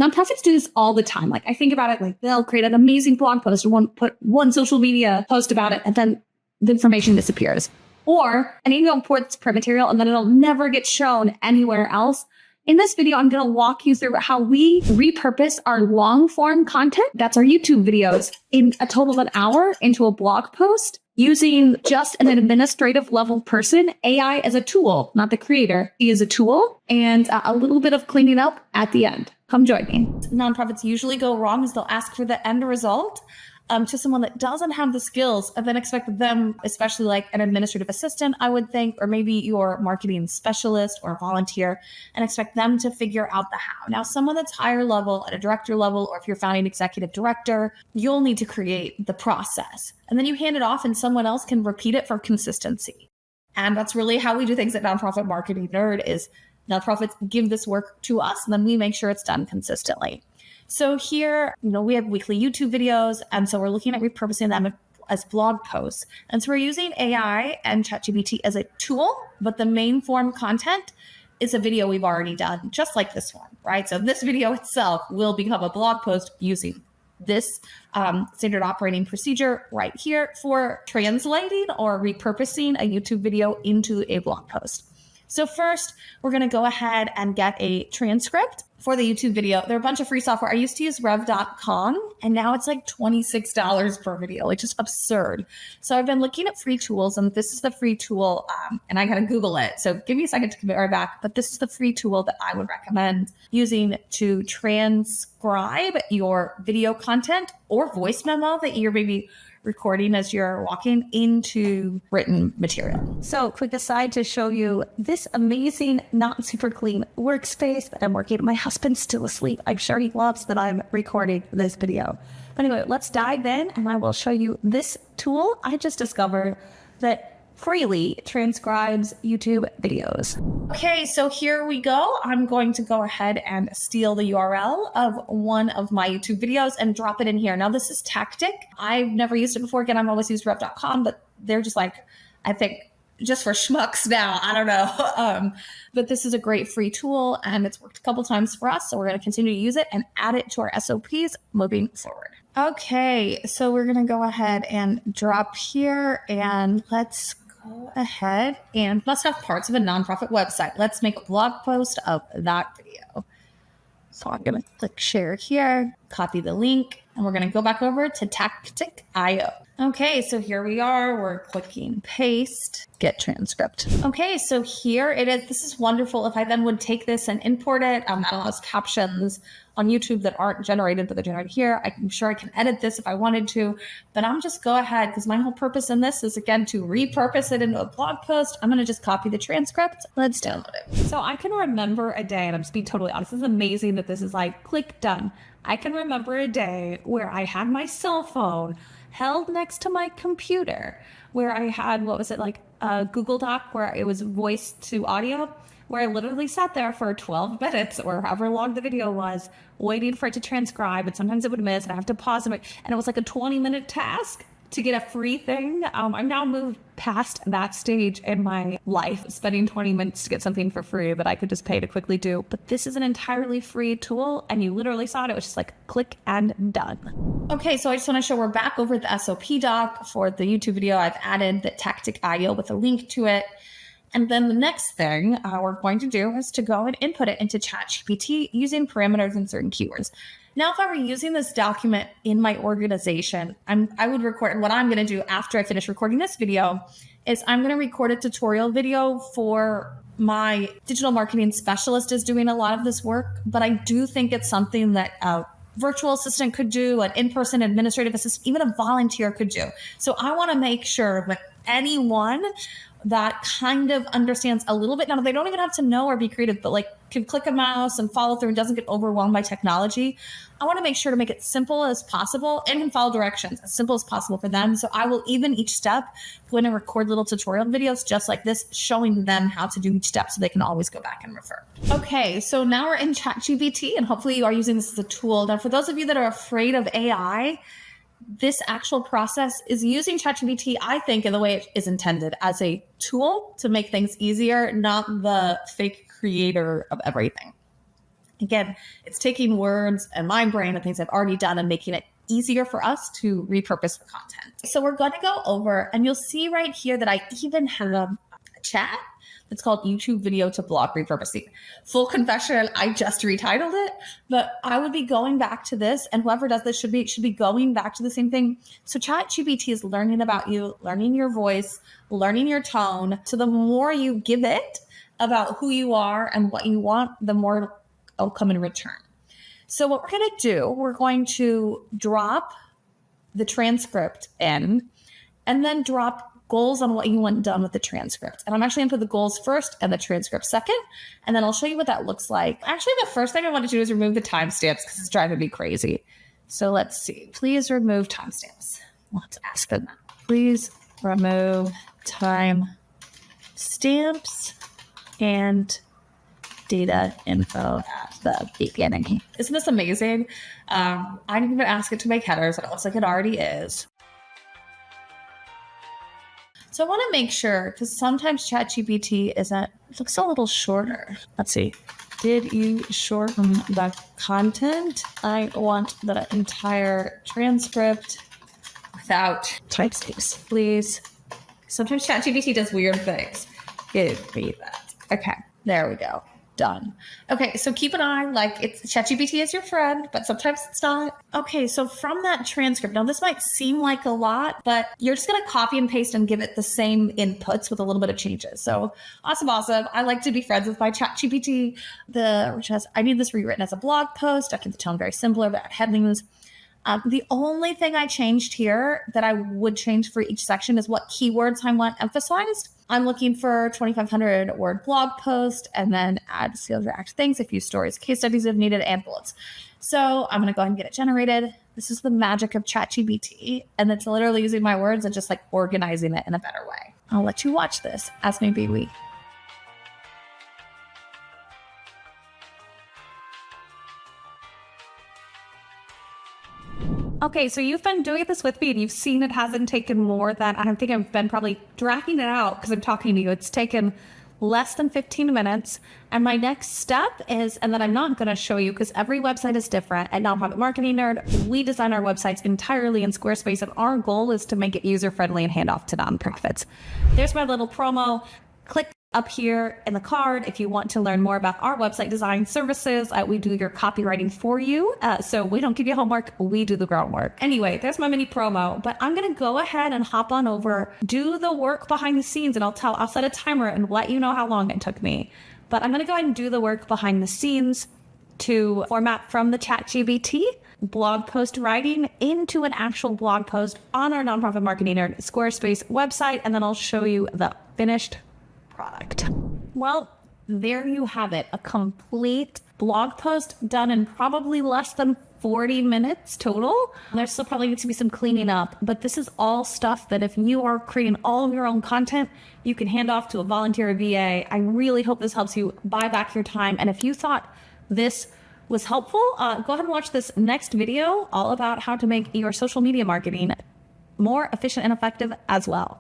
Nonprofits do this all the time. Like I think about it, like they'll create an amazing blog post or put one social media post about it, and then the information disappears. Or an email imports print material and then it'll never get shown anywhere else. In this video, I'm going to walk you through how we repurpose our long form content. That's our YouTube videos in a total of an hour into a blog post using just an administrative level person, AI as a tool, not the creator. He is a tool, and a little bit of cleaning up at the end. Come join me. Nonprofits usually go wrong is they'll ask for the end result to someone that doesn't have the skills and then expect them, especially like an administrative assistant, I would think, or maybe your marketing specialist or volunteer, and expect them to figure out the how. Now, someone that's higher level at a director level, or if you're founding executive director, you'll need to create the process and then you hand it off and someone else can repeat it for consistency. And that's really how we do things at Nonprofit Marketing Nerd is nonprofits give this work to us and then we make sure it's done consistently. So here, we have weekly YouTube videos. And so we're looking at repurposing them as blog posts. And so we're using AI and ChatGPT as a tool, but the main form content is a video we've already done, just like this one, right? So this video itself will become a blog post using this standard operating procedure right here for translating or repurposing a YouTube video into a blog post. So first, we're going to go ahead and get a transcript for the YouTube video. There are a bunch of free software. I used to use rev.com and now it's like $26 per video, like just absurd. So I've been looking at free tools and this is the free tool and I got to Google it. So give me a second to get right back. But this is the free tool that I would recommend using to transcribe your video content or voice memo that you're maybe recording as you're walking into written material. So quick aside to show you this amazing, not super clean workspace that I'm working. My husband's still asleep. I'm sure he loves that I'm recording this video. But anyway, let's dive in and I will show you this tool I just discovered that freely transcribes YouTube videos. Okay, so here we go. I'm going to go ahead and steal the URL of one of my YouTube videos and drop it in here. Now this is Tactic. I've never used it before. Again, I've always used rev.com, but they're just like, I think just for schmucks now. I don't know. But this is a great free tool and it's worked a couple times for us. So we're going to continue to use it and add it to our SOPs moving forward. Okay, so we're going to go ahead and drop here and let's go ahead and must have parts of a nonprofit website. Let's make a blog post of that video. So I'm going to click share here, copy the link, and we're going to go back over to Tactic.io. Okay, so here we are. We're clicking paste, get transcript. Okay, so here it is. This is wonderful. If I then would take this and import it, that allows captions on YouTube that aren't generated, but they're generated here. I'm sure I can edit this if I wanted to, but I'm just go ahead because my whole purpose in this is again to repurpose it into a blog post. I'm going to just copy the transcript. Let's download it. So I can remember a day, and I'm just being totally honest. This is amazing that this is like click done. I can remember a day where I had my cell phone held next to my computer, where I had, what was it, like a Google Doc where it was voice to audio, where I literally sat there for 12 minutes or however long the video was, waiting for it to transcribe. And sometimes it would miss and I have to pause it. And it was like a 20-minute task to get a free thing. I've now moved past that stage in my life, spending 20 minutes to get something for free that I could just pay to quickly do. But this is an entirely free tool and you literally saw it. It was just like click and done. Okay, so I just want to show we're back over the SOP doc for the YouTube video. I've added the Tactic.io with a link to it. And then the next thing we're going to do is to go and input it into ChatGPT using parameters and certain keywords. Now, if I were using this document in my organization, I would record, and what I'm going to do after I finish recording this video is I'm going to record a tutorial video for my digital marketing specialist is doing a lot of this work, but I do think it's something that a virtual assistant could do, an in-person administrative assistant, even a volunteer could do. So I want to make sure that anyone that kind of understands a little bit. Now, they don't even have to know or be creative, but like can click a mouse and follow through and doesn't get overwhelmed by technology. I want to make sure to make it simple as possible and can follow directions as simple as possible for them. So I will even each step go in and record little tutorial videos just like this, showing them how to do each step so they can always go back and refer. Okay, so now we're in ChatGPT and hopefully you are using this as a tool. Now, for those of you that are afraid of AI, this actual process is using ChatGPT, I think, in the way it is intended, as a tool to make things easier, not the fake creator of everything. Again, it's taking words and my brain and things I've already done and making it easier for us to repurpose the content. So we're going to go over, and you'll see right here that I even have a chat that's called YouTube video to blog repurposing. Full confession, I just retitled it, but I would be going back to this, and whoever does this should be going back to the same thing. So ChatGPT is learning about you, learning your voice, learning your tone. So the more you give it about who you are and what you want, the more it'll come in return. So what we're going to do, we're going to drop the transcript in and then drop goals on what you want done with the transcript. And I'm actually going to put the goals first and the transcript second, and then I'll show you what that looks like. Actually, the first thing I want to do is remove the timestamps because it's driving me crazy. So let's see. Please remove timestamps. Let's ask for that. Please remove timestamps and data info at the beginning. Isn't this amazing? I didn't even ask it to make headers. It looks like it already is. So I want to make sure, because sometimes ChatGPT it looks a little shorter. Let's see. Did you shorten the content? I want the entire transcript without timestamps, please. Sometimes ChatGPT does weird things. Give me that. Okay, there we go. Done. Okay, so keep an eye, ChatGPT is your friend, but sometimes it's not. Okay, so from that transcript, now this might seem like a lot, but you're just gonna copy and paste and give it the same inputs with a little bit of changes. So awesome. I like to be friends with my ChatGPT. I need this rewritten as a blog post. I keep the tone very simpler, but headings. The only thing I changed here that I would change for each section is what keywords I want emphasized. I'm looking for 2,500 word blog post, and then add skills, react things, a few stories, case studies if needed, and bullets. So I'm going to go ahead and get it generated. This is the magic of ChatGPT, and it's literally using my words and just organizing it in a better way. I'll let you watch this, as maybe we. Okay, so you've been doing this with me and you've seen it hasn't taken more than, I think I've been probably dragging it out because I'm talking to you. It's taken less than 15 minutes. And my next step is, and then I'm not going to show you because every website is different. At Nonprofit Marketing Nerd, we design our websites entirely in Squarespace, and our goal is to make it user-friendly and hand off to nonprofits. There's my little promo. Click up here in the card if you want to learn more about our website design services. We do your copywriting for you. So we don't give you homework, we do the groundwork. Anyway, there's my mini promo, but I'm going to go ahead and hop on over, do the work behind the scenes, and I'll set a timer and let you know how long it took me. But I'm going to go ahead and do the work behind the scenes to format from the ChatGPT blog post writing into an actual blog post on our Nonprofit Marketing Nerd Squarespace website, and then I'll show you the finished product. Well, there you have it. A complete blog post done in probably less than 40 minutes total. There still probably needs to be some cleaning up, but this is all stuff that if you are creating all of your own content, you can hand off to a volunteer VA. I really hope this helps you buy back your time. And if you thought this was helpful, go ahead and watch this next video all about how to make your social media marketing more efficient and effective as well.